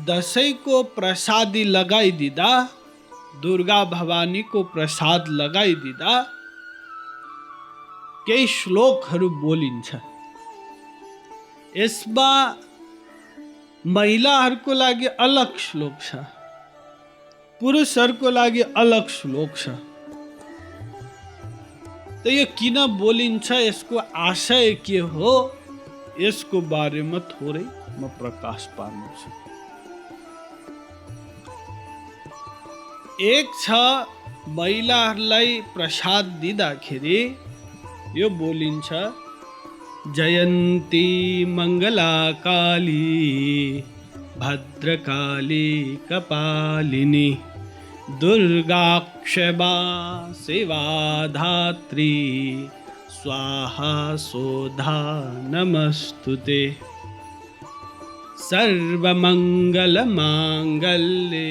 दसैँको प्रसादी लगाइदिँदा, दुर्गा भवानीको प्रसाद लगाइदिँदा केही श्लोकहरू बोलिन्छ। यसमा महिलाहरूको लागि अलग श्लोक छ, पुरुषहरूको लागि अलग श्लोक छ। त यो किन बोलिन्छ, यसको आशय के हो, यसको बारेमा थोरै म प्रकाश पार्छु। एक छ, महिलाहरूलाई प्रसाद दिँदाखेरि यो बोलिन्छ, जयन्ती मङ्गला काली भद्रकाली कपालिनी दुर्गा क्षमा शिवा धात्री स्वाहा सोधा नमस्तुते। सर्वमंगल मांगल्ये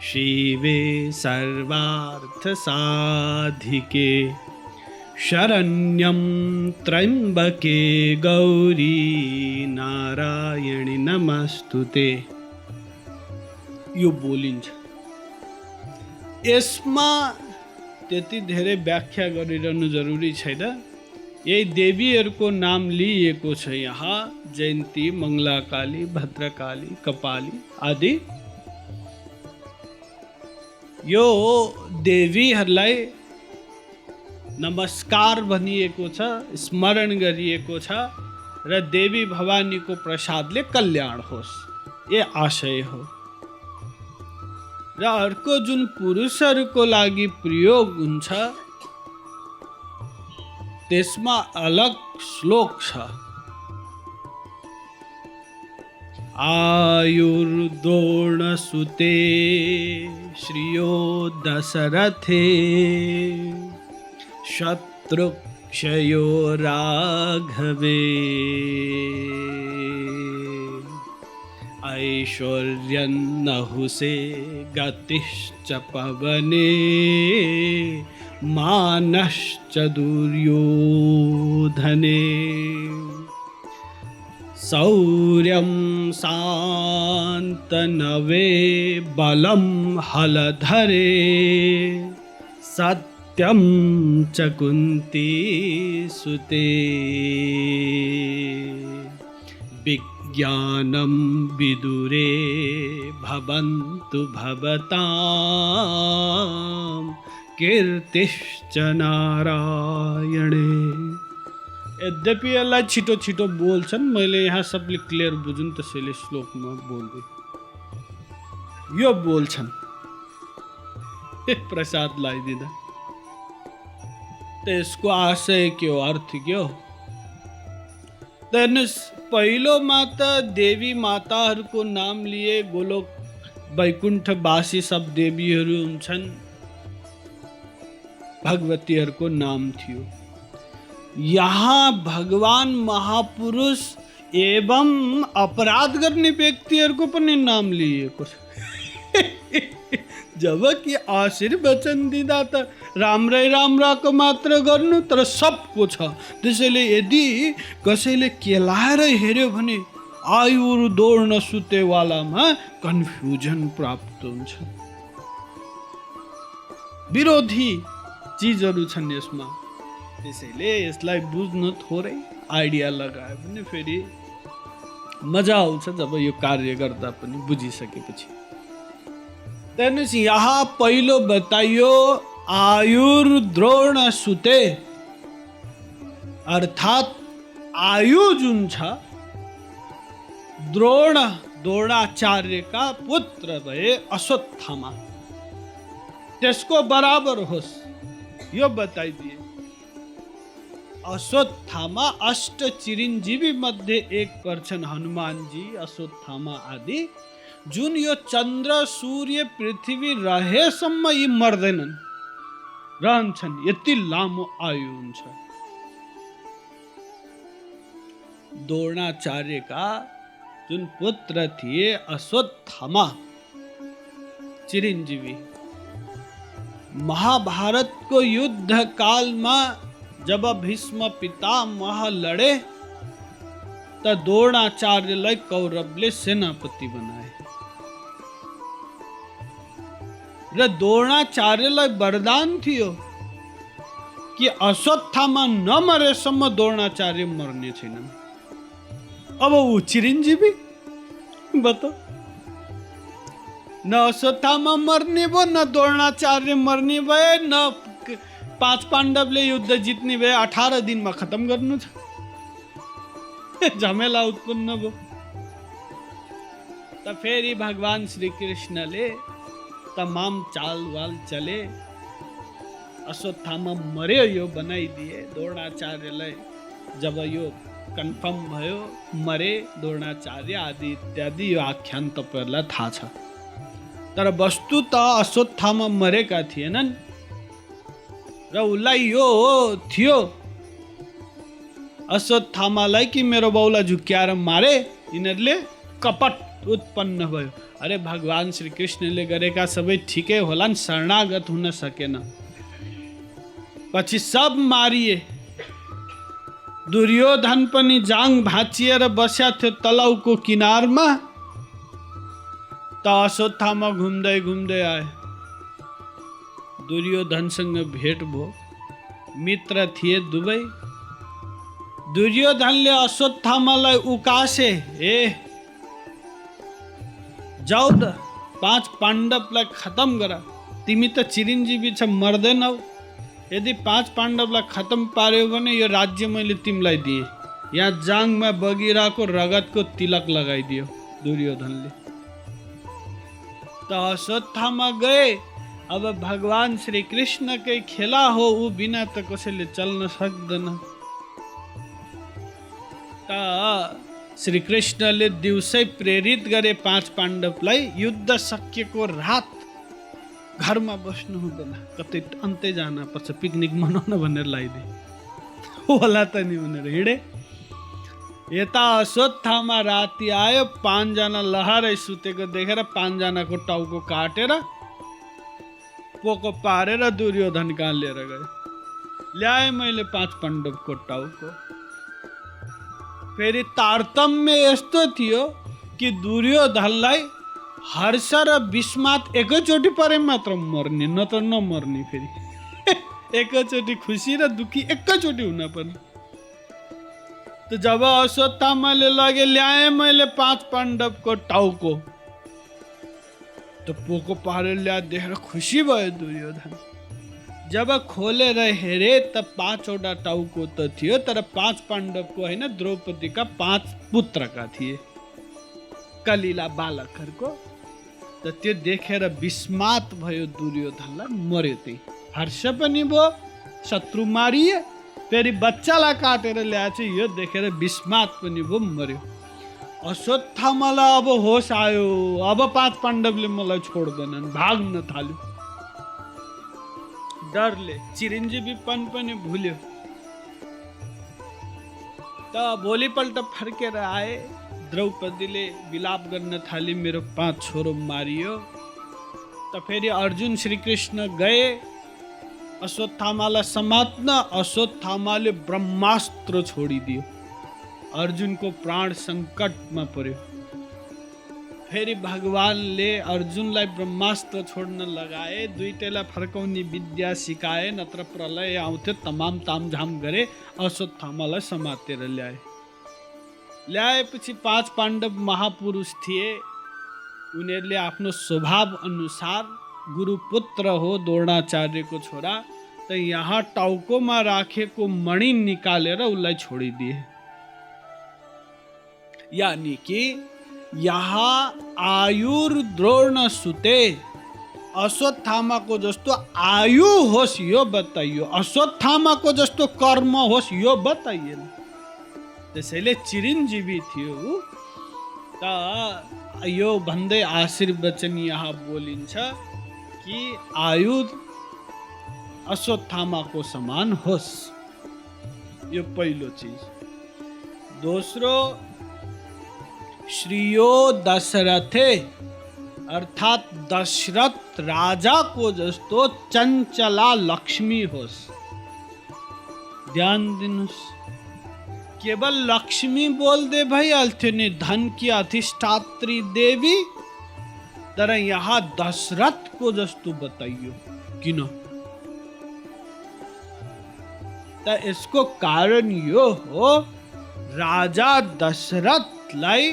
शिवे सर्वार्थ साधिके शरण्यं त्र्यंबके गौरी नारायणी नमस्तुते। यो बोलिन्छ। यसमा त्यति धेरै व्याख्या गरिरहनु जरुरी छैन। यही देवीहरूको नाम लिएको छ यहाँ, जयन्ती, मङ्गलाकाली, भद्रकाली, कपाली आदि। यो देवीहरूलाई नमस्कार भनिएको छ, स्मरण गरिएको छ र देवी भवानीको प्रसादले कल्याण होस्, ये आशय हो। र अर्को जुन पुरुषहरूको लागि प्रयोग हुन्छ त्यसमा अलग श्लोक छ। आयुर्द्रोणसुते श्रियो दशरथे शत्रुक्षयो राघवे ऐश्वर्यन्नहुषे गतिश्च पवने मानश्च दुर्योधने शौर्यं शान्तनवे बलं हलधरे सत्यं च कुन्ती सुते ज्ञानं विदुरे भवन्तु भवतां कीर्तिश्च नारायणे। यद्यपि यसलाई छिटो छिटो बोल्छन्, मैले यहाँ सबले क्लियर बुझुन् त्यसैले श्लोकमा बोल्दै यो बोल्छन् प्रसाद लगाइदिँदा। त्यसको आशय के हो, अर्थ के हो? पहिलोमा त देवी माताहरूको नाम लिए गोलोक वैकुण्ठवासी सब देवीहरू हुन्छन्, भगवतीहरूको नाम थियो। यहाँ भगवान महापुरुष एवं अपराध गर्ने व्यक्तिहरूको पनि नाम लिएको छ। जबकि आशीर्वचन दिँदा त राम्राको मात्र गर्नु, तर सबको छ। त्यसैले यदि कसैले केलाएर हेर्यो भने आयुर्दोर्ण सुतेवालामा कन्फ्युजन प्राप्त हुन्छ। विरोधी चिजहरू छन् यसमा। त्यसैले यसलाई बुझ्न थोरै आइडिया लगायो भने फेरि मजा आउँछ, जब यो कार्य गर्दा पनि बुझिसकेपछि। त्यहाँदेखि यहाँ पहिलो बताइयो आयुर्द्रोण सुते, अर्थात आयु जुन छ द्रोणाचार्यका पुत्र भए अश्वत्थामा, त्यसको बराबर होस् यो बताइदिए। अश्वत्थामा अष्ट चिरञ्जीवी मध्ये एक पर्छन्, हनुमानजी, अश्वत्थामा आदि, जुन यो चन्द्र सूर्य पृथ्वी रहेसम्म यी मर्दैनन्, रहन्छन्। यति लामो आयु हुन्छ। द्रोणाचार्यका जुन पुत्र थिए अश्वत्थामा, चिरञ्जीवी, महाभारतको युद्ध कालमा जब भीष्म पितामह लडे त द्रोणाचार्यलाई कौरवले सेनापति बनाए। र द्रोणाचार्यलाई वरदान थियो कि अश्वत्थामा नमरेसम्म द्रोणाचार्य मर्ने छैनन्। अब ऊ चिरञ्जीवी बताओ, न अश्वत्थामा मर्ने भयो, न द्रोणाचार्य मर्ने भए, न 5 पाण्डवले युद्ध जित्ने भए। 18 दिनमा खत्म गर्नु छ। झमेला उत्पन्न भयो। त फेरि भगवान श्री कृष्णले तमाम चालवाल चले, अश्वत्थामा मर्यो यो बनाइदिए। द्रोणाचार्यलाई जब यो कन्फर्म भयो मरे द्रोणाचार्य आदि इत्यादि यो आख्यान तपाईहरुलाई थाहा छ। तर वस्तुत अश्वत्थामा मरेका थिएनन् र उसलाई यो थियो अश्वत्थामालाई कि मेरो बाउलाई झुक्क्याएर मारे, यिनीहरूले कपट उत्पन्न भयो। अरे भगवान श्री कृष्णले गरेका सबै ठिकै होलान्, शरणागत हुन सकेन। पछि सब मारिए। दुर्योधन पनि जाङ भाँचिएर बस्या थियो तलाउको किनारमा। त अश्वत्थामा घुम्दै घुम्दै आए। दुर्योधनसँग भेट भयो। मित्र थिए दुवै। दुर्योधनले अश्वत्थामालाई उकासे, ए जाऊ त 5 पाण्डवलाई खत्म गर। तिमी त चिरञ्जीवी छ, मर्दैनौ। यदि 5 पाण्डवलाई खत्म पार्यो भने यो राज्य मैले तिमीलाई दिएँ। यहाँ जाङमा बगिरहेको रगतको तिलक लगाइदियो दुर्योधनले। त अश्वत्थामा गए। अब भगवान श्री कृष्णकै खेला हो, ऊ बिना त कसैले चल्न सक्दैन। त श्री कृष्णले दिउँसै प्रेरित गरे 5 पाण्डवलाई, युद्ध सकिएको रात घरमा बस्नु हुँदैन, कतै अन्तै जान पर्छ, पिकनिक मनाउन भनेर लगाइदिए। होला त नि भनेर हिँडे। यता अश्वत्थामा राति आयो। 5 जना लहरै सुतेको देखेर 5 जनाको टाउको काटेर पोको पारेर दुर्योधन कहाँ लिएर गए। ल्याए मैले 5 पाण्डवको टाउको। फेरि तारतम्य यस्तो थियो कि दुर्योधनलाई हर्ष र विस्मात एकैचोटि परे मात्र मर्ने, न त नमर्ने। फेरि एकैचोटि खुसी र दुखी एकैचोटि हुन पर्ने। त जब अश्वत्थामाले लगे, ल्याए मैले 5 पाण्डवको टाउको। त पोको पारेर ल्या देखेर खुसी भयो दुर्योधन। जब खोलेर हेरे त 5 वटा टाउको त थियो, तर 5 पाण्डवको होइन, द्रौपदीका 5 पुत्रका थिए, कलिला बालकहरूको। त त्यो देखेर विस्मात भयो दुर्योधनलाई, मर्यो। त्यही हर्ष पनि भयो, शत्रु मारिए। फेरि बच्चालाई काटेर ल्याएछ, यो देखेर विस्मात पनि भयो, मर्यो। अश्वत्थामालाई अब होस आयो। अब 5 पाण्डवले मलाई छोड्दैनन्, भाग्न थाल्यो। डरले चिरञ्जीवीपन पनि भुल्यो। त भोलिपल्ट फर्केर आए। द्रौपदीले विलाप गर्न थाली, मेरो 5 छोरो मारियो। त फेरि अर्जुन श्री कृष्ण गए अश्वत्थामालाई समात्न। अश्वत्थामाले ब्रह्मास्त्र छोडिदियो। अर्जुनको प्राण सङ्कटमा पर्यो। फेरि भगवानले अर्जुनलाई ब्रह्मास्त्र छोड्न लगाए। दुईटैलाई फर्काउने विद्या सिकाए, नत्र प्रलय आउँथ्यो। तमाम तामझाम गरे, अश्वत्थामालाई समातेर ल्याए। ल्याएपछि 5 पाण्डव महापुरुष थिए। उनीहरूले आफ्नो स्वभाव अनुसार, गुरुपुत्र हो द्रोणाचार्यको छोरा, त यहाँ टाउकोमा राखेको मणि निकालेर उसलाई छोडिदिए। यानी कि यहाँ आयुर द्रोण सुते। अश्वत्थामाको जस्तो आयु होस् यो बताइयो, अश्वत्थामाको जस्तो कर्म होस् यो बताइएन। त्यसैले चिरञ्जीवी थियो। त यो भन्दै आशीर्वचन यहाँ बोलिन्छ कि आयु अश्वत्थामाको समान होस्। यो पहिलो चिज। दोस्रो, श्रीयो दशरथे, अर्थात दशरथ राजाको जस्तो चञ्चला लक्ष्मी होस्। ध्यान दिनुहोस्, केवल लक्ष्मी बोल्दै भइहाल्थ्यो नि। धन की अधिष्ठात्री देवी तर यहाँ दशरथको जस्तो बताइयो किन? त यसको कारण यो हो, राजा दशरथलाई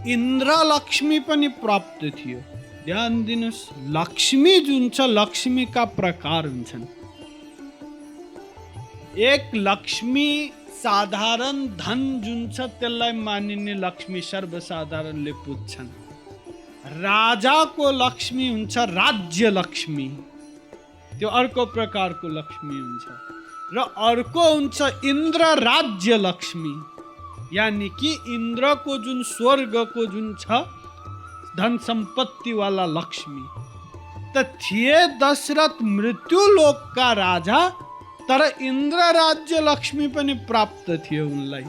इन्द्र लक्ष्मी पनि प्राप्त थियो। ध्यान दिनुस्, लक्ष्मी जुन छ लक्ष्मीका प्रकार हुन्छन्। एक लक्ष्मी साधारण धन जुन छ त्यसलाई मानिने लक्ष्मी सर्वसाधारणले पुज्छन्। राजाको लक्ष्मी हुन्छ राज्य लक्ष्मी, त्यो अर्को प्रकारको लक्ष्मी हुन्छ। र अर्को हुन्छ इन्द्र राज्य लक्ष्मी, यानी कि इन्द्रको जुन स्वर्गको जुन छ धन सम्पत्ति वाला लक्ष्मी। त थिए दशरथ मृत्यु लोकका राजा, तर इन्द्र राज्य लक्ष्मी पनि प्राप्त थियो उनलाई।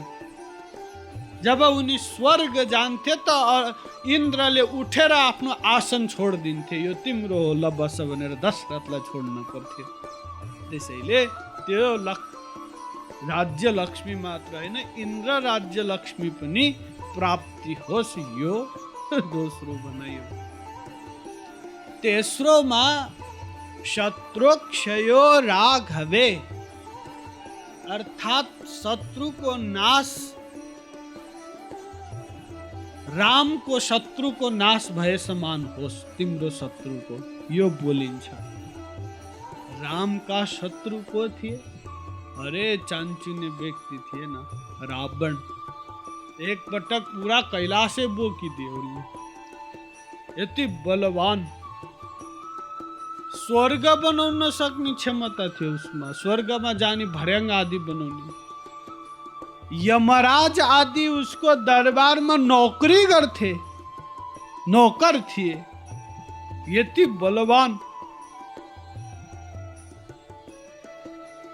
जब उनी स्वर्ग जान्थे त इन्द्रले उठेर आफ्नो आसन छोडिदिन्थे, यो तिम्रो हो ल बस भनेर दशरथलाई छोड्न पर्थ्यो। त्यसैले त्यो राज्य लक्ष्मी मात्र होइन, इन्द्र राज्य लक्ष्मी पनि प्राप्ति होस्, यो दोस्रो बनायो। तेस्रोमा शत्रुक्षयो राघवे, अर्थात शत्रु को नाश, राम को शत्रु को नाश भए समान होस् तिम्रो शत्रु को, यो बोलिन्छ। राम का शत्रु को थिए? अरे चान्चुने व्यक्ति थिए न, रावण। एक पटक पूरा कैलाशे बोकिदिए उनले, यति बलवान। स्वर्ग बनाउन सक्ने क्षमता थियो उसमा, स्वर्गमा जाने भर्याङ आदि बनाउने। यमराज आदि उसको दरबारमा नौकरी गर्थे, नौकर थिए, यति बलवान।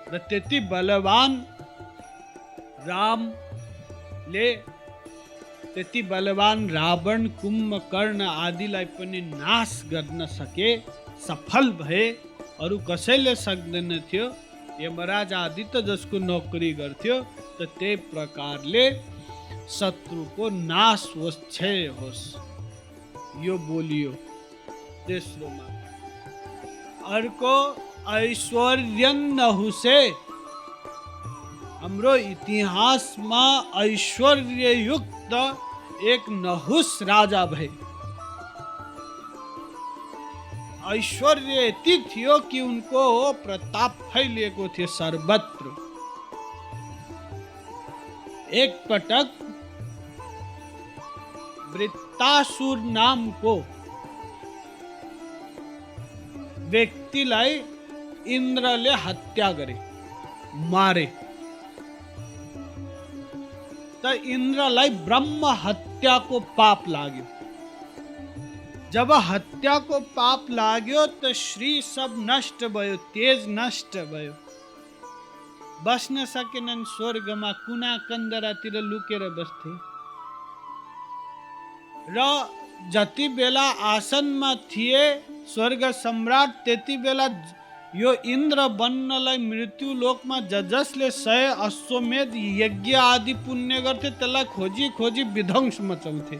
र त्यति बलवान रामले त्यति बलवान रावण, कुम्भकर्ण आदिलाई पनि नाश गर्न सके, सफल भए। अरू कसैले सक्दैन थियो। यमराज आदि त जसको नौकरी गर्थ्यो, त त्यही प्रकारले शत्रुको नाश होस्, क्षय होस्, यो बोलियो तेस्रोमा। अर्को ऐश्वर्य नहुसे, हाम्रो इतिहासमा ऐश्वर्ययुक्त एक नहुस राजा भए। ऐश्वर्य यति थियो कि उनको प्रताप फैलिएको थियो सर्वत्र। एक पटक वृत्तासुर नामको व्यक्तिलाई इन्द्रले हत्या गरे, मारे। त इन्द्रलाई ब्रह्म हत्याको पाप लाग्यो। जब हत्याको पाप लाग्यो त श्री सब नष्ट भयो, तेज नष्ट भयो। बस्न सकेनन् स्वर्गमा, कुना कन्दरातिर लुकेर बस्थे। र जति बेला आसनमा थिए स्वर्ग सम्राट, त्यति बेला यो इन्द्र बन्नलाई मृत्यु लोकमा जसले 100 अश्वमेध यज्ञ आदि पुण्य गर्थे, त्यसलाई खोजी खोजी विध्वंस मचाउँथे।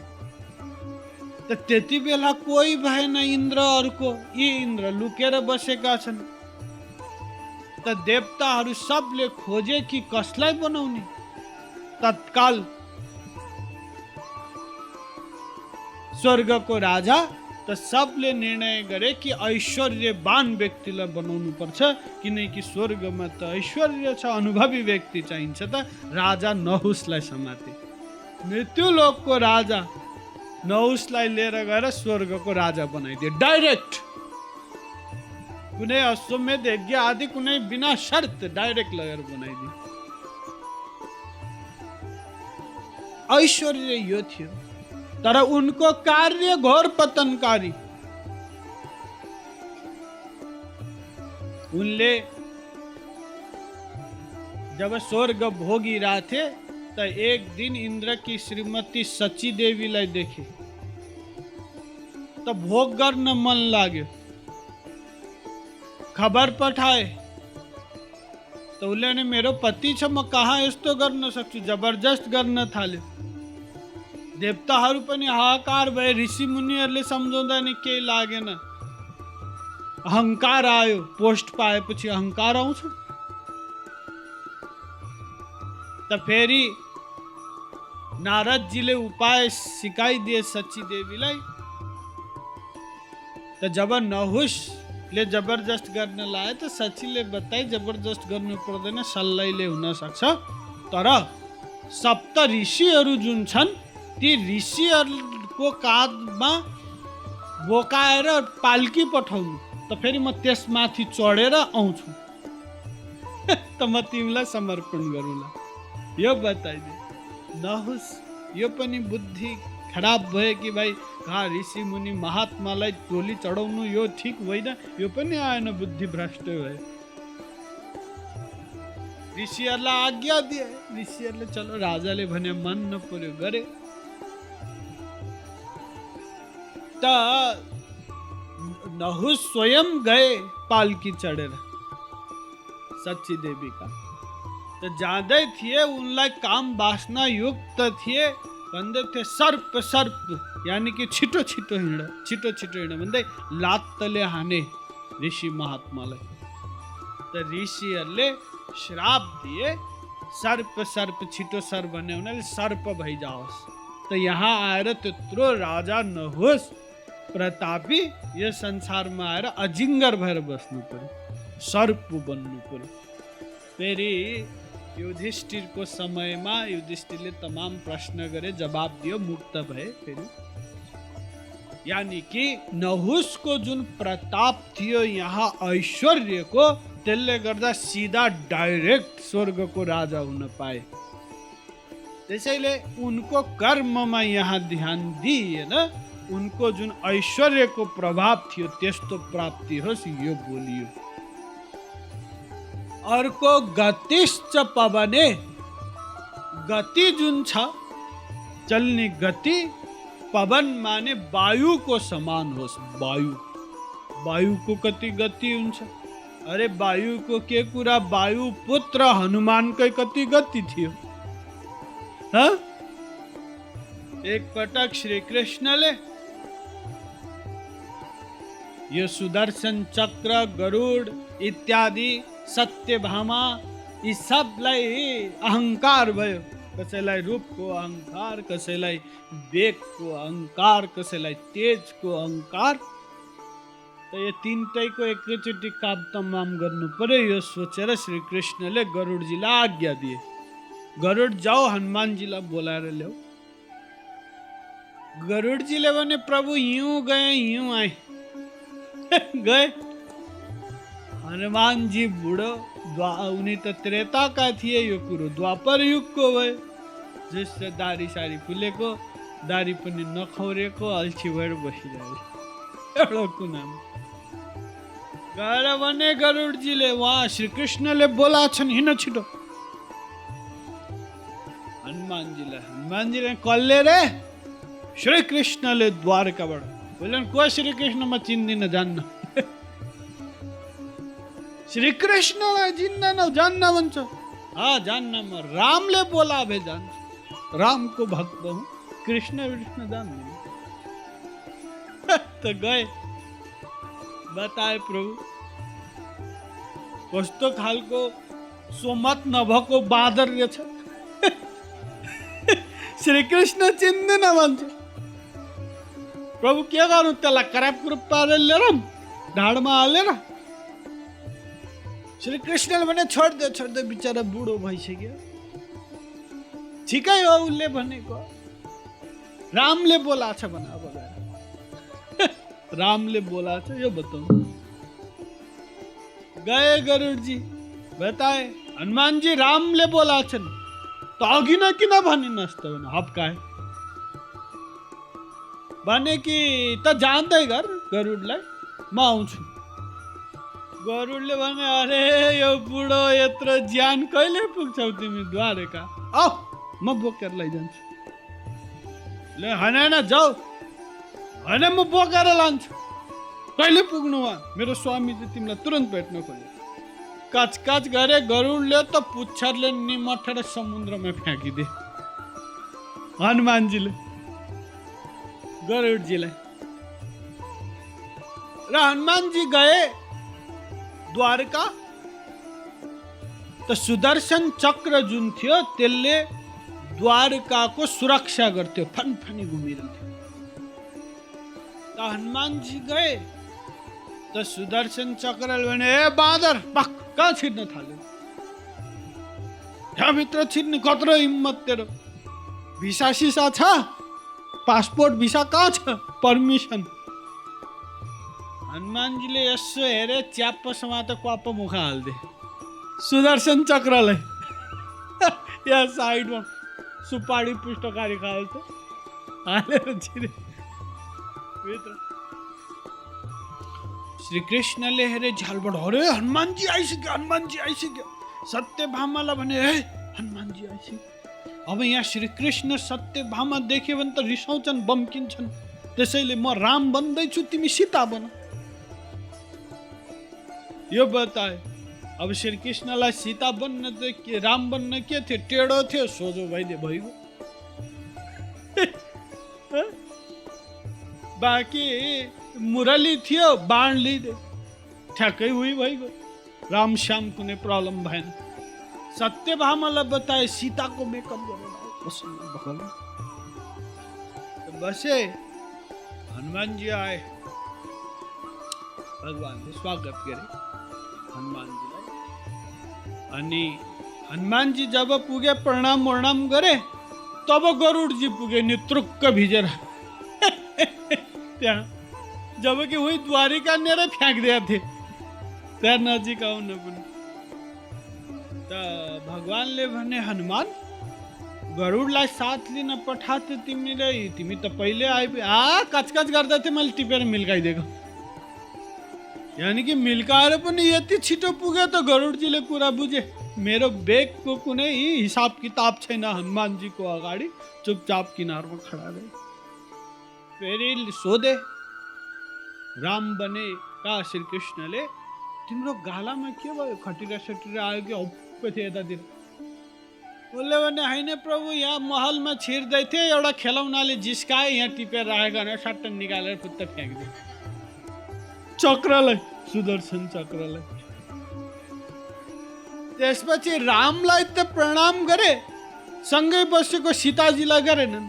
त त्यति बेला कोही भएन इन्द्रहरूको, यी इन्द्र लुकेर बसेका छन्। त देवताहरू सबले खोजे कि कसलाई बनाउने। तत्काल स्वर्गको राजा त सबले निर्णय गरे कि ऐश्वर्यवान व्यक्तिलाई बनाउनु पर्छ, किनकि स्वर्गमा त ऐश्वर्य छ, अनुभवी व्यक्ति चाहिन्छ। त राजा नहुसलाई समाते। मृत्यु लोकको राजा नहुसलाई लिएर गएर स्वर्गको राजा बनाइदिए डाइरेक्ट। कुनै अश्वमेध यज्ञ आदि कुनै बिना शर्त डाइरेक्ट लगेर बनाइदिए। ऐश्वर्य यो थियो, तर उनको कार्य घोर पतनकारी। उनले जब स्वर्ग भोगी रहे थे, त एक दिन इंद्र की श्रीमती सची देवीलाई देखे। त भोग गर्न मन लाग्यो, खबर पठाए। त उसले मेरो पति छ, म कहाँ यस्तो गर्न सक्छु, जबरजस्त गर्न थाल्यो। देवताहरू पनि हाहाकार भए, ऋषि मुनिहरूले सम्झाउँदा नि केही लागेन। अहंकार आयो, पोस्ट पाएपछि अहंकार आउँछ। त फेरि नारदजीले उपाय सिकाइदिए सची देवीलाई। त जब नहुसले जबरजस्त गर्न लाए त सचीले बताए जबरजस्त गर्नु पर्दैन, सल्लाहले हुन सक्छ। तर सप्त ऋषिहरू जुन छन् ती ऋषिहरूको काँधमा बोकाएर पाल्की पठाउनु, त फेरि म त्यसमाथि चढेर आउँछु त म तिमीलाई समर्पण गरौँला, यो बताइदिए। नहुस यो पनि बुद्धि खराब भयो कि भाइ कहाँ ऋषि मुनि महात्मालाई टोली चढाउनु यो ठिक होइन, यो पनि आएन, बुद्धि भ्रष्ट भयो। ऋषिहरूलाई आज्ञा दिए, ऋषिहरूले चलो राजाले भने मान्न पर्यो, गरे। त नहुस स्वयं गए पालकी चढेर सच्ची देवी का। त जाँदै थिए, उनलाई काम वासना युक्त थिए, भन्दै थिए सर्प सर्प, यानी कि छिटो छिटो हिँड भन्दै लात्तले हाने ऋषि महात्मालाई। त ऋषिहरूले श्राप दिए, सर्प सर्प छिटो सर भन्ने हुनाले सर्प भइजाओस्। त यहाँ आएर त्यत्रो राजा नहुस प्रतापी यो संसारमा आएर अजिङ्गर भएर बस्नु पर्यो, सर्प बन्नु पर्यो। फेरि युधिष्ठिरको समयमा युधिष्ठिरले तमाम प्रश्न गरे, जवाब दियो, मुक्त भए फेरि। यानी कि नहुसको जुन प्रताप थियो यहाँ ऐश्वर्यको, त्यसले गर्दा सिधा डाइरेक्ट स्वर्गको राजा हुन पाए। त्यसैले उनको कर्ममा यहाँ ध्यान दिएन, उनको जुन ऐश्वर्यको प्रभाव थियो त्यस्तो प्राप्ति होस् यो बोलियो। अर्को गतिश्च पवने, गति जुन छ चल्ने गति, पवन माने वायुको समान होस्। वायुको कति गति हुन्छ, अरे वायुको के कुरा, वायु पुत्र हनुमानकै कति गति थियो। एक पटक श्री कृष्णले यो सुदर्शन चक्र, गरुड इत्यादि, सत्यभामा, यी सबलाई अहंकार भयो। कसैलाई रूपको अहंकार, कसैलाई वेगको अहंकार, कसैलाई तेजको अहंकार। त यो तीनटैको एकैचोटि काम तमाम गर्नु पर्यो, यो सोचेर श्री कृष्णले गरुडजीलाई आज्ञा दिए, गरुड जाओ हनुमानजीलाई बोलाएर ल्याऊ। गरुडजीले भने प्रभु यूं गए यूं आए गए। हनुमान जी बुढो, उनी त त्रेताका थिए, यो कुरो द्वापर युगको भयो। जसले दारी सारी फुलेको, दारी पनि नखौरेको, अल्छी भएर बसिरहेको एउटा कुनामा गएर भने गरुडजीले, वहाँ श्रीकृष्णले बोला छन्, हिँड छिटो। हनुमानजीले कसले रे? श्रीकृष्णले द्वारकाबाट। बोलन को श्रीकृष्ण म चिन्दिन, जान्न। श्रीकृष्णलाई चिन्दैन, जान्न भन्छ। जान्न, म रामले बोला भए जान्छु, रामको भक्त हुँ, कृष्ण जान्दिन। त गए, बताए प्रभु कस्तो खालको सोमत नभएको बाँदर रहेछ। श्रीकृष्ण चिन्दैन भन्छ। प्रभु के गर्नु, त्यसलाई कराप कुरूप पारेर लिएर ढाडमा हालेर। श्रीकृष्णले भने छोड्दे बिचरा बुढो भइसक्यो। ठिकै हो उसले भनेको, रामले बोला छ भने अब रामले बोला छ यो बताऊ। गए गरुडजी, बताए हनुमान जी रामले बोला छन्, त अघि न किन भनिनस् त भने हप्काए। भने कि त जान्दै गर गरुडलाई, म आउँछु। गरुडले भने अरे यो बुढो यत्रो ज्यान कहिले पुग्छौ तिमी द्वारका, आऊ म बोकेर लैजान्छु। ले हैन जाऊ, हैन म बोकेर लान्छु। कहिले पुग्नु वहाँ, मेरो स्वामीले तिमीलाई तुरन्त भेट्न खोजे। काच गरे गरुडले त पुच्छरले निमठेर समुद्रमा फ्याँकिदिए। हनुमानजीले गरुडजीलाई र हनुमानजी गए द्वारका। त सुदर्शन चक्र जुन थियो त्यसले द्वारकाको सुरक्षा गर्थ्यो, फनफनी घुमिरहन्थ्यो। त हनुमानजी गए त सुदर्शन चक्रले भने, ए बाँदर पक्का छिर्न थाल्यो। यहाँभित्र छिर्ने कत्रो हिम्मत तेरो? भिसा सिसा छ? पासपोर्ट भिसा कहाँ छ? पर्मिसन? हनुमानजीले यसो हेरे, च्याप्प समातो क्वाप्प मुख हाल्दे सुदर्शन चक्रलाई। यहाँ साइडमा सुपारी पुष्टकारी खाएको हालेर छिरे भित्र। श्री कृष्णले हेरे झ्यालबाट, अरे हनुमानजी आइसक्यो, हनुमानजी आइसक्यो। सत्यभामालाई भने, हे हनुमानजी आइसक्यो। अब यहाँ श्री कृष्ण सत्यभामा देख्यो भने त रिसाउँछन्, बम्किन्छन्। त्यसैले म राम बन्दैछु, तिमी सीता बन, यो बताए। अब श्री कृष्णलाई सीता बन्न त के, राम बन्न के थियो? टेढो थियो, सोझो भइदियो भइगयो। बाँकी मुरली थियो, बाण लिइदियो, ठ्याक्कै उही भइगयो। राम श्याम कुनै प्रब्लम भएन। सत्यभामालाई बताए, सीताको मेकअप गरेर बसे। हनुमानजी आए, भगवानले स्वागत गरे हनुमानजीलाई। अनि हनुमानजी जब पुगे, प्रणाम वर्णाम गरे, तब गरुडजी पुगे नित्रुक्क भिजेर त्यहाँ। जबकि वही द्वारिका नेर फ्याँक्दिया थिए, त्यहाँ नजिक आउन पनि। त भगवानले भने, हनुमान गरुडलाई साथ लिन पठाथे तिमीले, तिमी त पहिले कचकच गर्दै थिए, मैले टिपेर मिल्काइदिएको। यानी कि मिल्काएर पनि यति छिटो पुग्यो त गरुडजीले कुरा बुझे। मेरो बेगको कुनै हिसाब किताब छैन। हनुमानजीको अगाडि चुपचाप किनारमा खडा रहे। फेरि सोधे, राम बने का श्री कृष्णले, तिम्रो गालामा के भयो? खटिरा सटिरा आयो कि हप्पे थियो यतातिर? उसले भने, होइन प्रभु, यहाँ महलमा छिर्दै थिए, एउटा खेलौनाले जिस्काए, यहाँ टिपेर राखेको, सट्ट निकालेर फुत्त फ्याँकिदियो चक्रलाई, सुदर्शन चक्रलाई। त्यसपछि रामलाई त प्रणाम गरे, सँगै बसेको सीताजीलाई गरेनन्।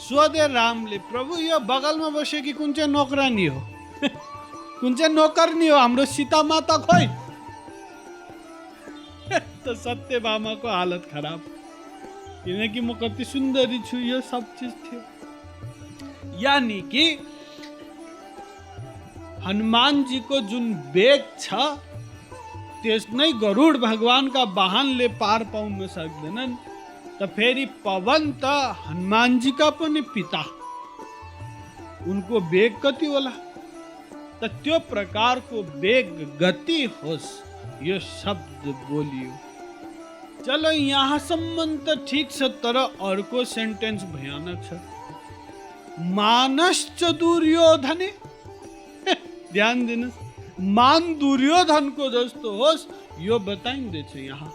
सोधे रामले, प्रभु यो बगलमा बसेकी कुन चाहिँ नोकरानी हो? कुन चाहिँ नोकरनी हो? हाम्रो सीता माता खोइ? त सत्यभामाको हालत खराब, किनकि म कति सुन्दरी छु, यो सब चिज थियो। यानी कि हनुमानजीको जुन बेग छ, त्यस नै गरुड भगवानका वाहनले पार पाउन सक्दैनन्। त फेरि पवन त हनुमानजीका पनि पिता, उनको बेग कति होला? त त्यो प्रकारको बेग गति होस्, यो शब्द बोलियो। चलो यहाँसम्म त ठिक छ, तर अर्को सेन्टेन्स भयानक छ। मानश्च दुर्योधने, ध्यान दिनुहोस्, मान दुर्योधनको जस्तो होस्, यो बताइँदैछ यहाँ।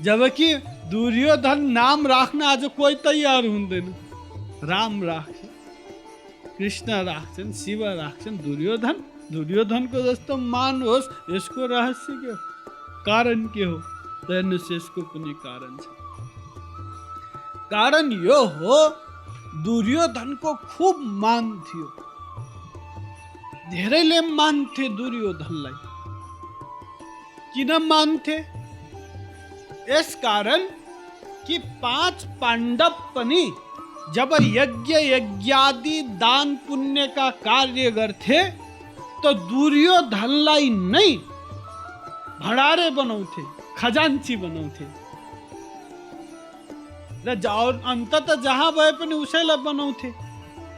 जबकि दुर्योधन नाम राख्न आज कोही तयार हुँदैन। राम राख्छ, कृष्ण राख्छन्, शिव राख्छन्, दुर्योधनको जस्तो मान होस्, यसको रहस्य के हो? कारण के हो? हेर्नुहोस्, यसको कुनै कारण छ। कारण यो हो, दुर्योधनको खूब मान थियो, धेरैले मान्थे दुर्योधनलाई। किन मान्थे? यस कारण कि 5 पाण्डव पनि जब यज्ञ यज्ञादि दान पुण्य का कार्य गर्थे, तो दुर्योधनलाई नै भडारे बनाउँथे, खजान्ची बनाउँथे, र अन्तत जहाँ भए पनि उसैलाई बनाउँथे।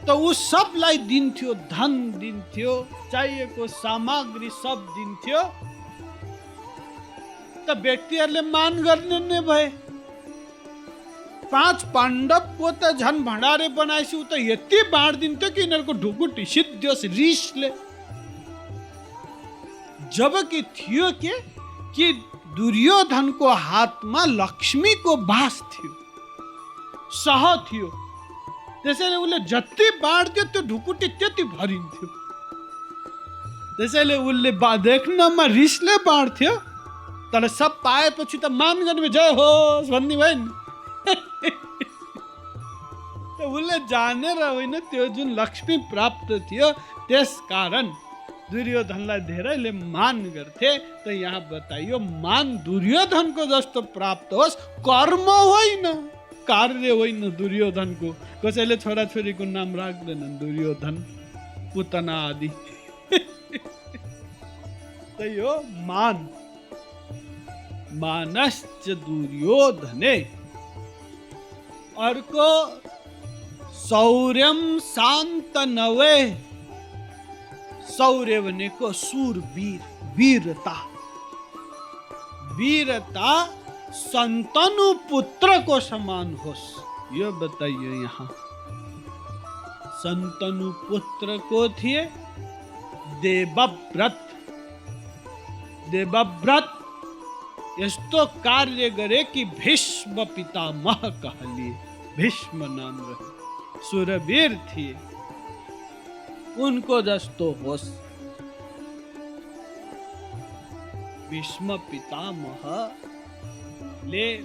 तो उस सबलाई दिन्थ्यो, धन दिन्थ्यो, चाहिएको सामग्री सब दिन्थ्यो। त व्यक्तिहरूले मान गर्ने नै भए। 5 पाण्डवको त झन् भण्डारे बनाएपछि उ त यति बाँडिदिन्थ्यो कि यिनीहरूको ढुकुटी सिद्धियोस् रिसले। जबकि थियो कि दुर्योधनको हातमा लक्ष्मीको बास थियो, सह थियो, त्यसैले उसले जति बाँड्थ्यो त्यो ढुकुटी त्यति भरिन्थ्यो। त्यसैले उसले देख्नमा रिसले बाँड्थ्यो, तर सब पाएपछि त मान गर्ने जय होस् भन्ने भयो नि। उसले जानेर होइन त्यो जुन लक्ष्मी प्राप्त थियो, त्यस कारण दुर्योधनलाई धेरैले मान गर्थे। त यहाँ बताइयो मान दुर्योधनको जस्तो प्राप्त होस्, कर्म होइन, कार्य होइन दुर्योधनको। कसैले छोराछोरीको नाम राख्दैनन् दुर्योधन, पुतना आदि। त्यही हो मान। मानश्च दुर्योधने। अर्को शौर्यम शान्तनवे। शौर्य भनेको शूरवीर, वीरता। वीरता संतनु पुत्र को समान होस्, यो बताइए यहाँ। संतनु पुत्र को थिए देवव्रत। देवव्रत यस्तो कार्य गरे कि भीष्म पितामह कहलिए। भीष्म नाम रहे, सुरवीर थिए, उनको जस्तो होस्। भीष्म पितामहले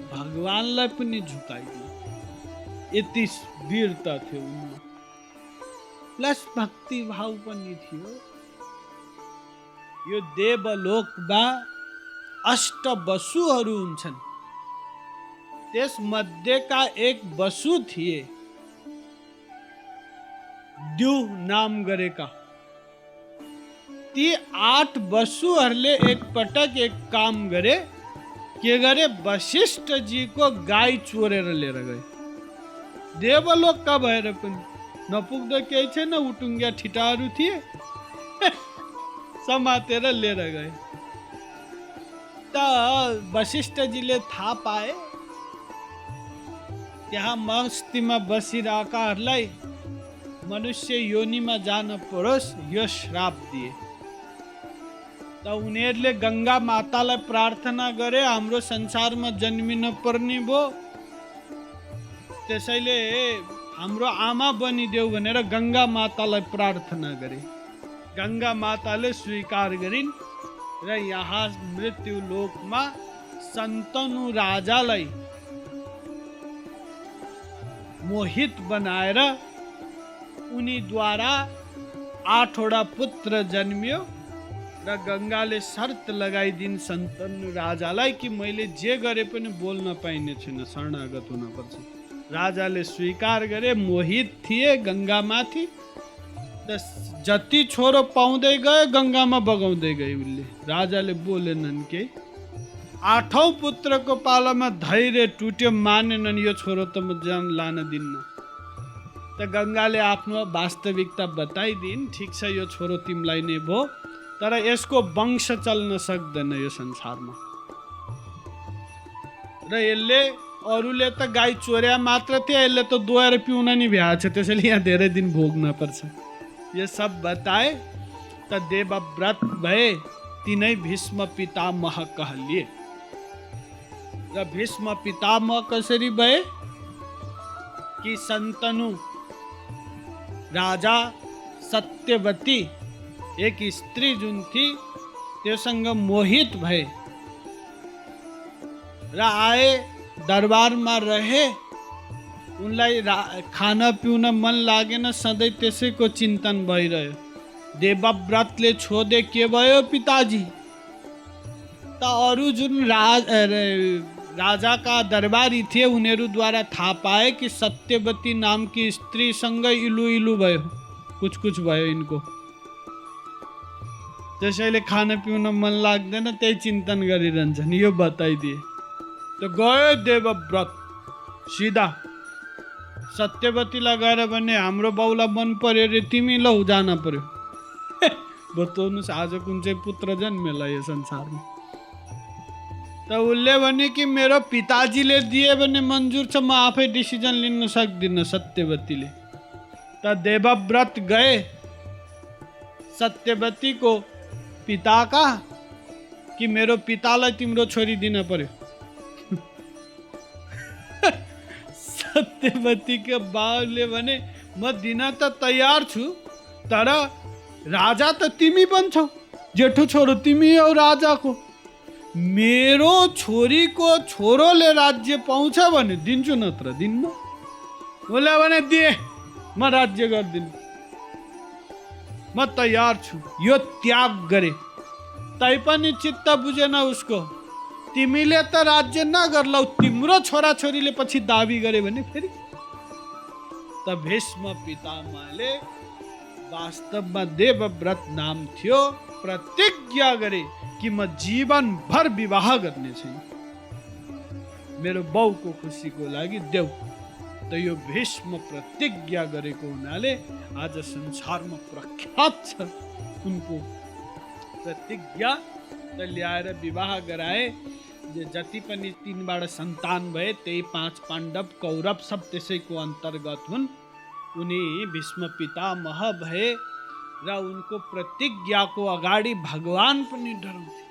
भगवानलाई पनि झुकाइदिए, यति वीरता थियो उनमा। प्लस भक्ति भाव पनि थियो। यो देवलोकमा अष्ट वसुहरू हुन्छन्, त्यस मध्येका एक वसु थिए द्यु नाम गरेका। ती 8 वसुहरूले एक पटक एक काम गरे। के गरे? वशिष्ठ जी को गाई चोरेर लिएर गए। देवलोक का भएर पनि नपुग्दो केही छैन, उटुङ्गिया ठिटाहरू थिए, समातेर लिएर गए। त वशिष्ठ जीले थाहा पाए, त्यहाँ मस्तीमा बसिरहेकाहरूलाई मनुष्य योनिमा जान परोस्, यो श्राप दिए। त उनीहरूले गंगा मातालाई प्रार्थना गरे, हाम्रो संसारमा जन्मिन पर्ने भो, त्यसैले हाम्रो आमा बनिदेऊ भनेर गंगा मातालाई प्रार्थना गरे। गंगा माताले स्वीकार गरिन् र यहाँ मृत्यु लोकमा शन्तनु राजालाई मोहित बनाएर उनीद्वारा 8 वटा पुत्र जन्मियो। र गंगाले शर्त लगाइदिन् शन्तनु राजालाई कि मैले जे गरे पनि बोल्न पाइने छैन, शरणागत हुन पर्छ। राजाले स्वीकार गरे, मोहित थिए गंगामाथि। जति छोरो पाउँदै गए गंगामा बगाउँदै गए उनले। राजाले बोलेनन् केही। 8औं पुत्रको पालामा धैर्य टुट्यो, मानेनन् यो छोरो त म जान लान दिन्न। त गंगाले आफ्नो वास्तविकता बताइदिन्, ठिक छ यो छोरो तिमीलाई नै भो, तर यसको वंश चल्न सक्दैन यो संसारमा। र यसले अरूले त गाई चोर्या मात्र थियो, यसले त दोहोएर पिउन नि भ्याएको छ, त्यसैले यहाँ धेरै दिन भोग्न पर्छ। यो सब बताए त देवव्रत भए, तिनै भीष्म पितामह कहलिए। र भीष्म पितामह कसरी भए कि शन्तनु राजा सत्यवती एक स्त्री जुन थी त्योसँग मोहित भए र आए, दरबारमा रहे। उनलाई खान पिउन मन लागेन, सधैँ त्यसैको चिन्तन भइरह्यो। देवव्रतले छोदे के भयो पिताजी? त अरू जुन राजाका दरबारी थिए उनीहरूद्वारा थाहा पाए कि सत्यवती नामकी स्त्रीसँग इलु इलु भयो, कुछ भयो इनको। त्यसैले खान पिउन मन लाग्दैन, त्यही चिन्तन गरिरहन्छन्। यो बताइदिए। त गयो देवव्रत सिधा सत्यवतीलाई गएर भने हाम्रो बाउलाई मन पर्यो रे, तिमी लौ जान पर्यो। बताउनुहोस् आज कुन चाहिँ पुत्र जन्मेला यो संसारमा। त उसले भने कि मेरो पिताजीले दिए भने मन्जुर छ, म आफै डिसिजन लिन सक्दिनँ। सत्यवतीले त देवव्रत गए सत्यवतीको पिता का कि मेरो पितालाई तिम्रो छोरी दिन पर्यो। सत्यवती के बाले भने म दिन त तयार छु, तर राजा त तिमी बन्छौ, जेठो छोरो तिमी हौ राजाको। मेरो छोरीको छोरोले राज्य पाउँछ भने दिन्छु, नत्र दिन्न। बोले भने दिए म राज्य गर्दिन, म तयार छु। यो त्याग गरे तैपनि चित्त बुझेन उसको। तिमीले त राज्य नगर्लौ, तिम्रो छोराछोरीले पछि दाबी गरे भने फेरि। त भीष्म पितामहले वास्तवमा देवव्रत नाम थियो, प्रतिज्ञा गरे कि म जीवन भर विवाह गर्ने छैन, मेरो बाउको खुसीको लागि देऊ। त यो भीष्म प्रतिज्ञा गरेको हुनाले आज संसारमा प्रख्यात छ उनको प्रतिज्ञा। त ल्याएर विवाह गराए। जति पनि 3बाट सन्तान भए त्यही 5 पाण्डव कौरव सब त्यसैको अन्तर्गत हुन्। उनी भीष्म पितामह भए र उनको प्रतिज्ञाको अगाडि भगवान पनि डराउँथे।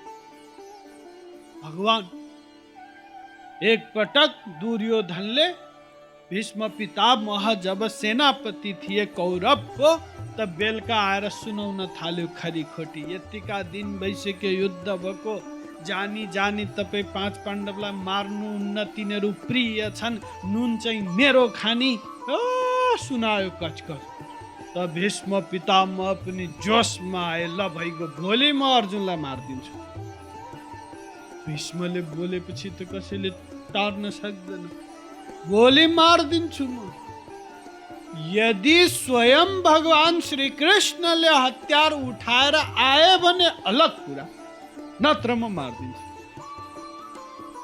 भगवान एक पटक दुर्योधनले भीष्म पितामह जब सेनापति थिए कौरवको, तब बेलुका आएर सुनाउन थाल्यो खरी खोटी। यतिका दिन भइसक्यो युद्ध भएको, जानी जानी तपाईँ 5 पाण्डवलाई मार्नुहुन्न, तिनीहरू प्रिय छन्, नुन चाहिँ मेरो खानी। सुनायो कचकच। त भीष्म पितामह पनि जोसमा आए, ल भइगयो, भोलि म अर्जुनलाई मारिदिन्छु। भीष्मले बोलेपछि त कसैले टार्न सक्दैन, भोलि मारिदिन्छु म। यदि स्वयं भगवान श्री कृष्णले हतियार उठाएर आए भने अलग कुरा, नत्र म मारिदिन्छु।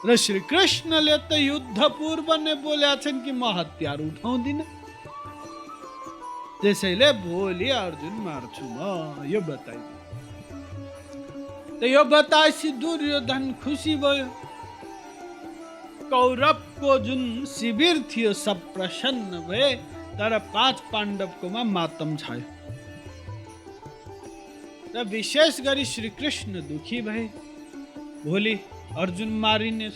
र श्री कृष्णले त युद्ध पूर्व नै बोलेका छन् कि म हतियार उठाउँदिन। त्यसैले भोलि अर्जुन मार्छु म, यो बताइदिनु। त यो बताएपछि दुर्योधन खुसी भयो। कौरवको जुन शिविर थियो सब प्रसन्न भए, तर 5 पाण्डवकोमा मातम छायो। र विशेष गरी श्री कृष्ण दुखी भए। भोलि अर्जुन मारिनेछ,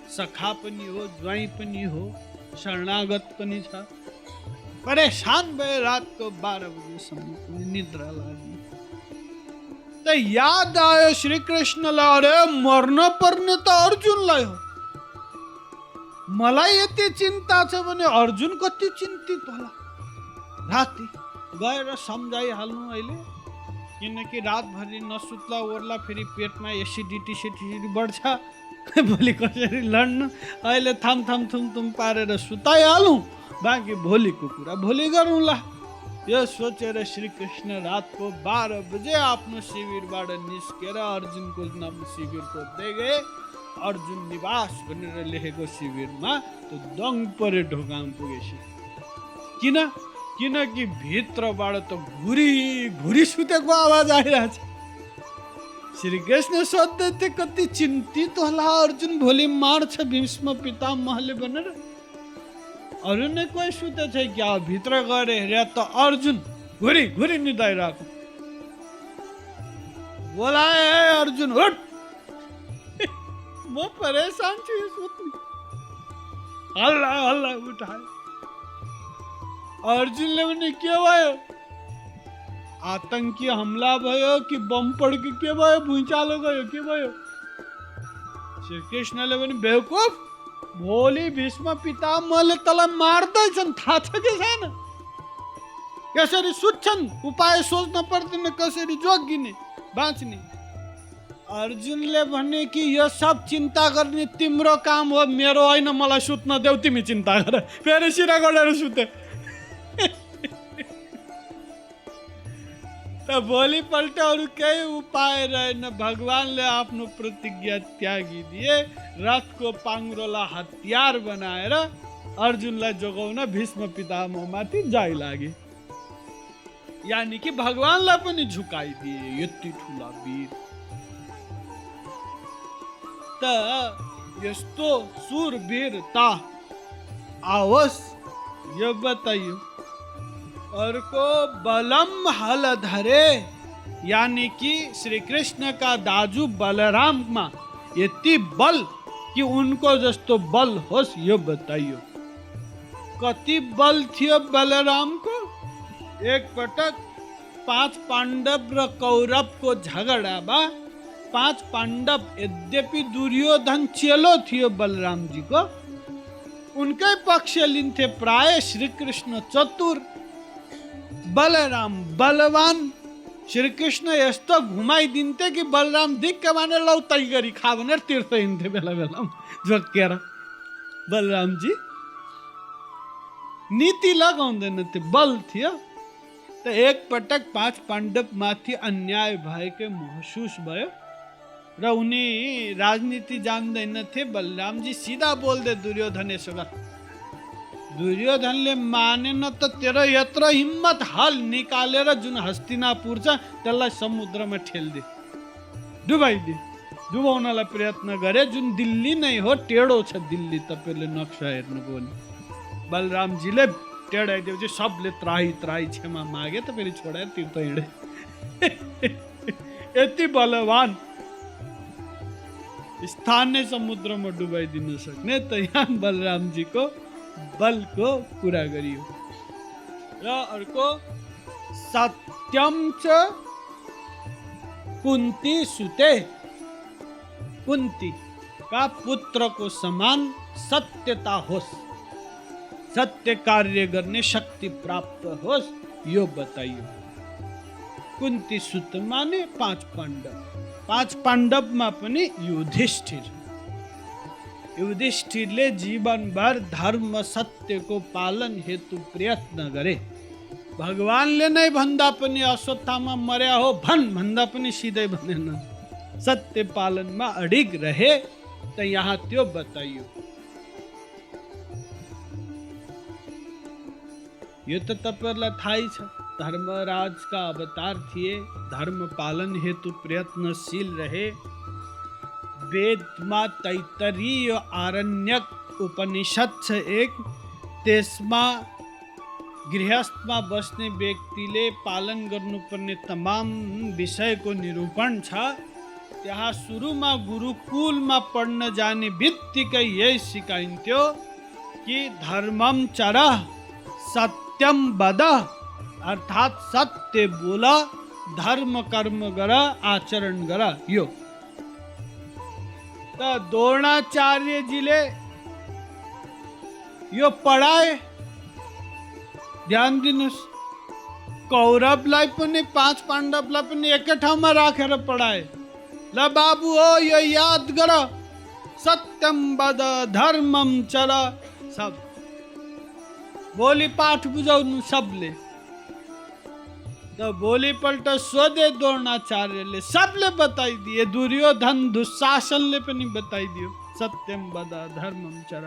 सखा पनि हो, ज्वाइँ पनि हो, शरणागत पनि छ। परेशान भए। रातको 12 बजेसम्म निद्रा लाग्यो। त याद आयो श्री कृष्णलाई, अरे मर्न पर्ने त अर्जुनलाई हो। मलाई यति चिन्ता छ भने अर्जुन कति चिन्तित होला। राति गएर सम्झाइहाल्नु अहिले, किनकि रातभरि नसुत्ला ओर्ला फेरि पेटमा एसिडिटी बढ्छ, भोलि कसरी लड्नु। अहिले थम पारेर सुताइहालौँ, बाँकी भोलिको कुरा भोलि गरौँला। यो सोचेर श्री कृष्ण रातको 12 बजे आफ्नो शिविरबाट निस्केर अर्जुनको नाम शिविर खोज्दै गए। अर्जुन निवास भनेर लेखेको शिविरमा त्यो दङ परे ढोकामा पुगेछ। किनकि भित्रबाट त घुरी सुतेको आवाज आइरहेछ। श्री कृष्ण सोध्दै थिए कति चिन्तित होला अर्जुन, भोलि मार्छ भीष्म पितामहले भनेर। अरू नै कोही सुते छ क्या? भित्र गएर हेरे त अर्जुन घुरी निदाइरहेको। बोलाए अर्जुन, उठ, म परेशान छु यो सुत्नु। हल्ला उठाए। अर्जुनले पनि के भयो? आतंकी हमला भयो कि बम पड्क्यो, के भयो? भुइँचालो गयो, के भयो? श्री कृष्णले पनि बेवकुफ, भोलि भीष्म पितामहले तँलाई मार्दैछन्, थाहा छ कि छैन? कसरी सुत्छन्, उपाय सोच्न पर्दैन, कसरी जोगिने बाँच्ने। अर्जुनले भने कि यो सब चिन्ता गर्ने तिम्रो काम हो, मेरो होइन, मलाई सुत्न देऊ, तिमी चिन्ता गर। फेरि सिरा गरेर सुते। त भोलिपल्ट अरू केही उपाय रहेन, भगवानले आफ्नो प्रतिज्ञा त्यागिदिए। रथको पाङ्ग्रोलाई हतियार बनाएर अर्जुनलाई जोगाउन भीष्म पितामहमाथि जाइ लागे। यानि कि भगवानलाई पनि झुकाइदिए। यति ठुला वीर। त यस्तो सुरवीरता आवोस् यो बताइयो। अर्को बलम हल धरे, यानी कि श्री कृष्ण का दाजू बलराममा यति बल कि उनको जस्तो बल होस्, यो बताइयो। कति बल थियो बलरामको। एक पटक 5 पाण्डव र कौरवको झगडामा 5 पाण्डव, यद्यपि दुर्योधन चेलो थियो बलरामजीको, उनकै पक्ष लिन्थे। प्राय श्री कृष्ण चतुर, बलराम बलवान। श्री कृष्ण यस्तो घुमाइदिन्थे कि बलराम दिक्क मानेर लौ तै गरी खा भनेर तीर्थ हिँड्थे बेला बेला झोकेर। बलरामजी नीति लगाउँदैन थियो, बल थियो। त एक पटक 5 पाण्डव माथि अन्याय भएकै महसुस भयो र उनी राजनीति जान्दैनथे। बलरामजी सिधा बोल्दे दुर्योधन यसो गर। दुर्योधनले मानेन त तेरो यत्रो हिम्मत, हल निकालेर जुन हस्तिनापुर छ त्यसलाई समुद्रमा ठेल्दे, डुबाइदे। डुबाउनलाई प्रयत्न गरे। जुन दिल्ली नै हो, टेढो छ दिल्ली, तपाईँले नक्सा हेर्नुभयो भने। बलरामजीले टेढाइदिएपछि सबले त्राही त्राही क्षमा मागे त फेरि छोडेर तीर्थ हिँडे। यति बलवान, स्थानीय समुद्रमा डुबाइदिन सक्ने। त यहाँ बलरामजीको बलको कुरा गरियो। र अर्को सत्यम च कुन्ती सुते। कुन्ती का पुत्रको समान सत्यता होस्, सत्य कार्य गर्ने शक्ति प्राप्त होस्, यो बताइयो। कुन्ती सुत माने 5 पाण्डव। 5 पाण्डवमा पनि युधिष्ठिर। युधिष्ठिरले जीवनभर धर्म सत्यको पालन हेतु प्रयत्न गरे। भगवानले नै भन्दा पनि अश्वत्थामा मर्या हो भन्दा पनि सिधै भनेन, सत्य पालनमा अडिग रहे। त यहाँ त्यो बताइयो। यो त तपाईँहरूलाई थाहै छ, धर्मराजका अवतार थिए, धर्म पालन हेतु प्रयत्नशील रहे। वेदमा तैत्तरीय आरण्यक उपनिषद छ एक, त्यसमा गृहस्थमा बस्ने व्यक्तिले पालन गर्नुपर्ने तमाम विषयको निरूपण छ। त्यहाँ सुरुमा गुरुकुलमा पढ्न जाने बित्तिकै यही सिकाइन्थ्यो कि धर्मम चर, सत्यम वद, अर्थात सत्य बोल, धर्म कर्म गर, आचरण गर। यो त द्रोणाचार्यजीले यो पढाए। ध्यान दिनुहोस्, कौरवलाई पनि 5 पाण्डवलाई पनि एकै ठाउँमा राखेर पढाए। ल बाबु हो, यो याद गर, सत्यम वद, धर्मम चर। सब भोलि पाठ बुझाउनु सबले। त भोलिपल्ट सोधे द्रोणाचार्यले, सबले बताइदिए। दुर्योधन दुशासनले पनि बताइदियो, सत्यम वद, धर्मम चर।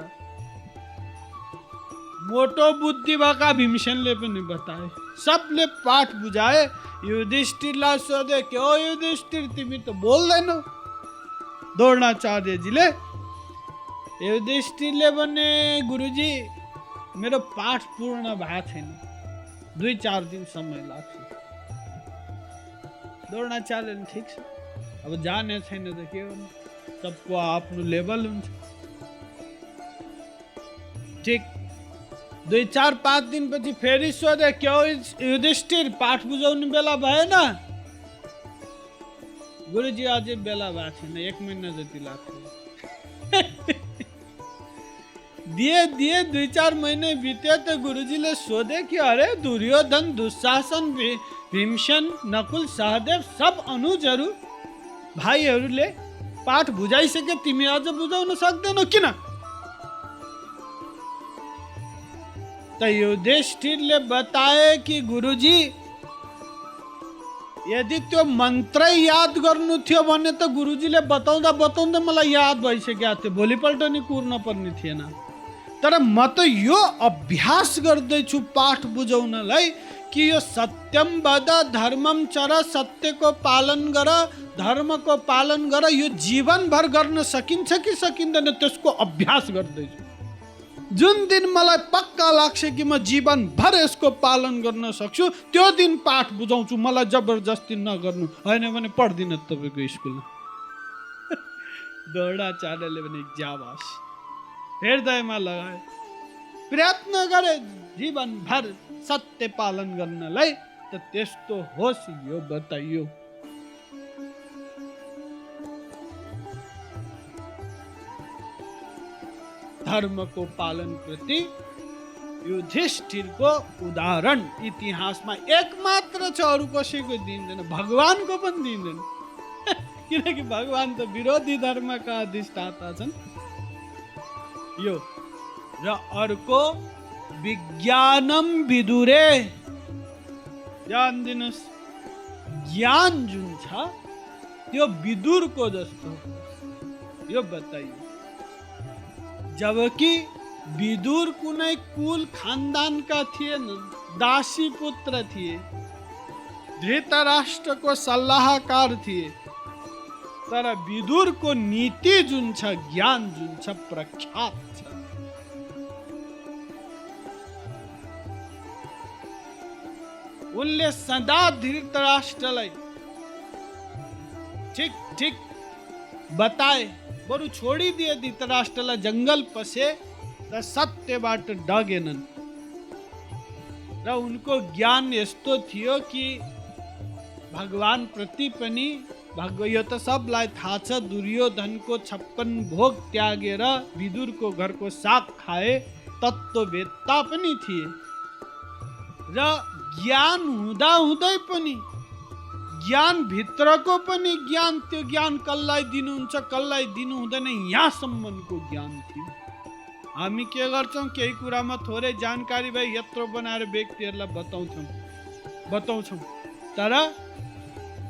मोटो बुद्धि भएका भीमसेनले पनि बताए। सबले पाठ बुझाए। युधिष्ठिरलाई सोधे, के हो युधिष्ठिर, तिमी त बोल्दैनौ? द्रोणाचार्यजीले, युधिष्ठिरले भने, गुरुजी मेरो पाठ पूर्ण भएको छैन, 2-4 दिन समय लाग्छ। द्रोणाचार्यले, ठिक छ, अब जाने छैन त के गर्नु, सबको आफ्नो लेभल हुन्छ। ठिक 2-4-5 दिनपछि फेरि सोधे, के हो युधिष्ठिर, पाठ बुझाउने बेला भएन? गुरुजी अझै बेला भएको छैन, 1 महिना जति लाग्छ। दिए 2-4 महीने बित्यो त गुरुजीले सोधे कि अरे दुर्योधन दुशासन भीमसेन नकुल सहदेव सब अनुजहरू भाइहरूले पाठ बुझाइसके, तिमी अझ बुझाउन सक्दैनौ किन? त युधिष्ठिरले बताए कि गुरुजी यदि त्यो मन्त्रै याद गर्नु थियो भने त गुरुजीले बताउँदा बताउँदै मलाई याद भइसकेको थियो, भोलिपल्ट नि कुर्न पर्ने थिएन। तर म त यो अभ्यास गर्दैछु पाठ बुझाउनलाई कि यो सत्यम वद, धर्मम चर, सत्यको पालन गर, धर्मको पालन गर, यो जीवनभर गर्न सकिन्छ कि सकिँदैन त्यसको अभ्यास गर्दैछु। जुन दिन मलाई पक्का लाग्छ कि म जीवनभर यसको पालन गर्न सक्छु, त्यो दिन पाठ बुझाउँछु। मलाई जबरजस्ती नगर्नु, होइन भने पढ्दिनँ तपाईँको स्कुलमा। द्रोणाचार्यले भने जाबास, हृदयमा लगाए। प्रयत्न गरे जीवनभर सत्य पालन गर्नलाई त त्यस्तो होस् यो बताइयो। धर्मको पालन प्रति युधिष्ठिरको उदाहरण इतिहासमा एकमात्र छ, अरू कसैको दिँदैन, भगवानको पनि दिँदैन। किनकि भगवान त विरोधी धर्मका अधिष्ठाता छन्। यो र अर्को विज्ञानम विदुरे, ध्यान दिनुस्, ज्ञान जुन छ त्यो विदुरको जस्तो यो बताइयो। जबकि विदुर कुनै कुल खानदानका थिएनन्, दासी पुत्र थिए, धृतराष्ट्रको सल्लाहकार थिए, तर विदुरको नीति जुन छ, ज्ञान जुन छ, प्रख्यात छ। उनले सदा धृतराष्ट्रलाई ठीक ठीक बताए, बरु छोडिदिए धृतराष्ट्रलाई, जंगल पसे र सत्यबाट डगेनन्। र उनको ज्ञान यस्तो थियो कि भगवान प्रति पनि, यो त सबलाई थाहा छ, दुर्योधनको 56 भोग त्यागेर विदुरको घरको साग खाए तत्त्ववेत्ता पनि थिए। र ज्ञान हुँदा हुँदै पनि, ज्ञान भित्रको पनि ज्ञान, त्यो ज्ञान कसलाई दिनुहुन्छ कसलाई दिनु हुँदैन यहाँसम्मको ज्ञान थियो। हामी के गर्छौँ, केही कुरामा थोरै जानकारी भए यत्रो बनाएर व्यक्तिहरूलाई बताउँछौँ, तर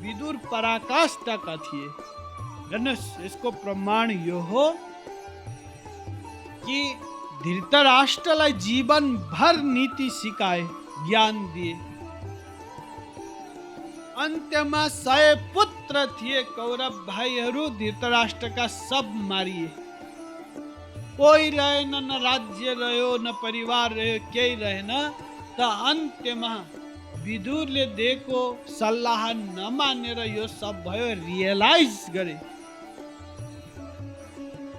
विदुर पराकाष्ठका थिए। हेर्नुहोस्, यसको प्रमाण यो हो कि धृतराष्ट्रलाई जीवनभर नीति सिकाए, ज्ञान दिए। अन्त्यमा 100 पुत्र थिए कौरव भाइहरू, धृतराष्ट्रका सब मारिए। कोही रहेन, न राज्य रह्यो, न परिवार रह्यो, केही रहेन। त अन्त्यमा विदुरले दिएको सल्लाह नमानेर यो सब भयो, रियलाइज गरे।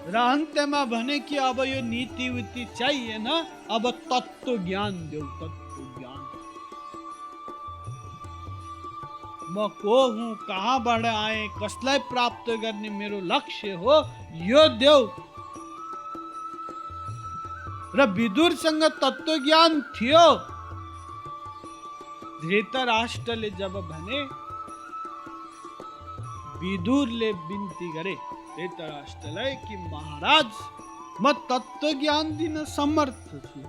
र अन्त्यमा भने कि अब यो नीति उति चाहिएन, अब तत्त्व ज्ञान देऊ, तत्त्व ज्ञान। म को हुँ, कहाँबाट आए, कसलाई प्राप्त गर्ने मेरो लक्ष्य हो, यो देऊ। र विदुरसँग तत्त्व ज्ञान थियो। धृतराष्ट्रले जब भने, विदुरले बिन्ती गरे धृतराष्ट्रलाई कि महाराज, म तत्त्व ज्ञान दिन समर्थ छु,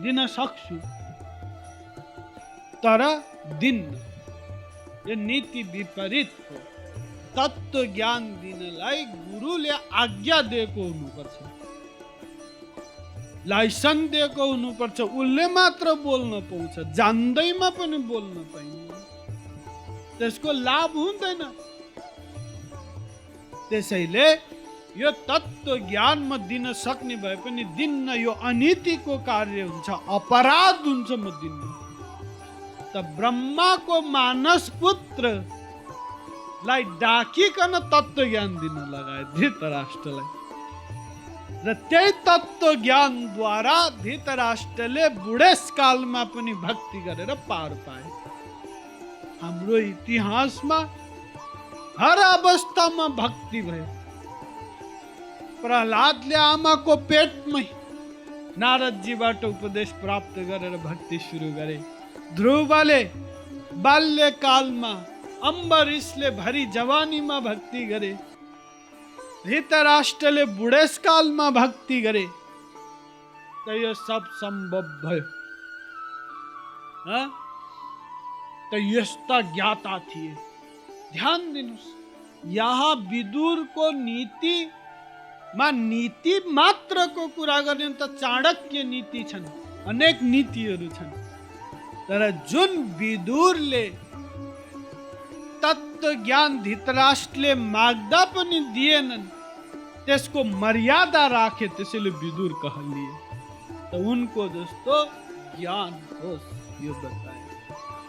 दिन सक्छु, तर दिन यो नीति विपरीत हो। तत्त्व ज्ञान दिनलाई गुरुले आज्ञा दिएको हुनुपर्छ, लाइसेन्स दिएको हुनुपर्छ, उसले मात्र बोल्न पाउँछ, जान्दैमा पनि बोल्न पाइन्छ, त्यसको लाभ हुँदैन। त्यसैले यो तत्त्व ज्ञान म दिन सक्ने भए पनि दिन्न, यो अनीतिको कार्य हुन्छ, अपराध हुन्छ, म दिन्न। त ब्रह्माको मानस पुत्रलाई डाकिकन तत्त्व ज्ञान दिन लगाए धृतराष्ट्रलाई। र त्यही तत्त्व ज्ञानद्वारा धृतराष्ट्रले बुढेसकालमा पनि भक्ति गरेर पार पाए। हाम्रो इतिहासमा हर अवस्थामा भक्ति भयो। प्रहलादले आमाको पेटमै नारदजीबाट उपदेश प्राप्त गरेर भक्ति सुरु गरे। ध्रुवले बाल्यकालमा, अम्बरीशले भरि जवानीमा भक्ति गरे। धृतराष्ट्रले बुढेसकालमा भक्ति गरे। त यो सब सम्भव भयो। त यस्ता ज्ञाता थिए। ध्यान दिनुस्, यहाँ विदुरको नीतिमा नीति मात्रको कुरा गर्ने त चाणक्य नीति छन्, अनेक नीतिहरू छन्। तर जुन विदुरले तत्त्व ज्ञान धृतराष्ट्रले माग्दा पनि दिएनन्, त्यसको मर्यादा राखे, त्यसैले विदुर कहलिए। त उनको जस्तो ज्ञान होस् यो बताए।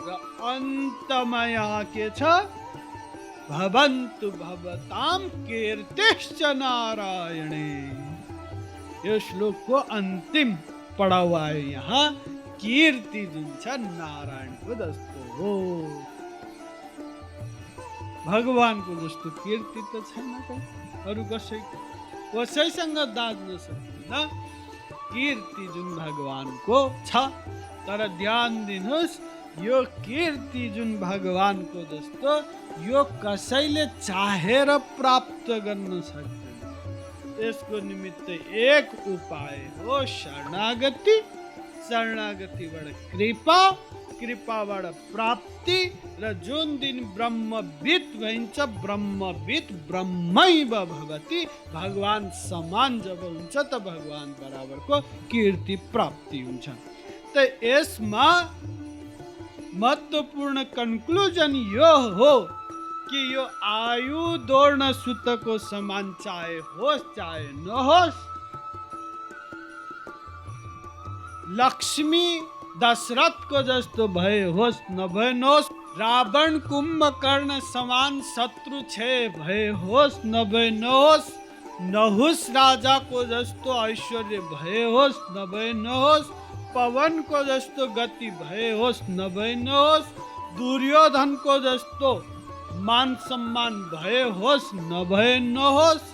र अन्तमा यहाँ के छ, भवन्तु भवतां कीर्तिश्च नारायणे। यो श्लोकको अन्तिम पढाउआयो यहाँ कीर्ति जुन छ नारायणको जस्तो हो। भगवानको जस्तो कीर्ति त छैन त अरू कसैसँग दाज्न सक्दैन। कीर्ति जुन भगवानको छ, तर ध्यान दिनुहोस् यो कीर्ति जुन भगवानको जस्तो यो कसैले चाहेर प्राप्त गर्न सक्दैन। यसको निमित्त एक उपाय हो शरणागति, शरणागतिबाट कृपा, कृपाबाट प्राप्ति, र जुन दिन ब्रह्मविद भइन्छ ब्रह्मविद ब्रह्मैव भवति, भगवान समान जब हुन्छ त भगवान बराबरको कीर्ति प्राप्ति हुन्छ। त यसमा महत्त्वपूर्ण कन्क्लुजन यो हो कि यो आयु दौड्न सुतको समान चाहे होस् चाहे नहोस्, लक्ष्मी दशरथको जस्तो भए होस् नभए नहोस्, रावण कुम्भकर्ण समान शत्रु छे भए होस् नभए नहोस्, नहुस राजाको जस्तो ऐश्वर्य भए होस् नभए नहोस्, पवनको जस्तो गति भए होस् नभए नहोस्, दुर्योधनको जस्तो मान सम्मान भए होस् नभए नहोस्,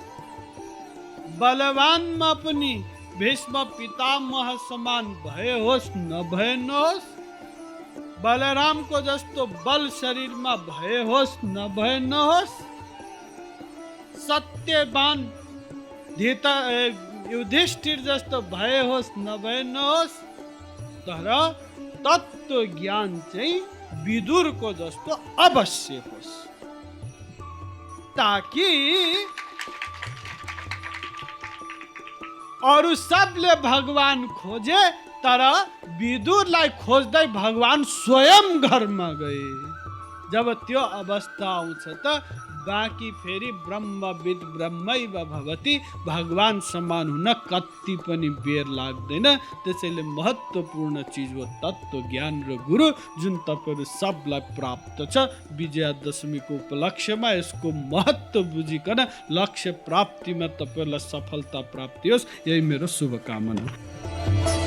बलवानमा पनि भीष्म पितामह समान भए होस् नभए नहोस्, बलरामको जस्तो बल शरीरमा भए होस् नभए नहोस्, सत्यवान युधिष्ठिर जस्तो भए होस् नभए नहोस्, तर तत्त्व ज्ञान चाहिँ विदुरको जस्तो अवश्य होस्, ताकि अरू सबले भगवान खोजे तर विदुरलाई खोज्दै भगवान स्वयं घरमा गए। जब त्यो अवस्था आउँछ त बाँकी फेरि ब्रह्मविद ब्रह्मैव भवति, भगवान समान हुन कति पनि बेर लाग्दैन। त्यसैले महत्त्वपूर्ण चिज हो तत्त्व ज्ञान र गुरु, जुन तपाईहरु सबलाई प्राप्त छ। विजयादशमीको उपलक्ष्यमा यसको महत्त्व बुझिकन लक्ष्य प्राप्तिमा तपाईहरुलाई सफलता प्राप्ति होस्, यही मेरो शुभकामना।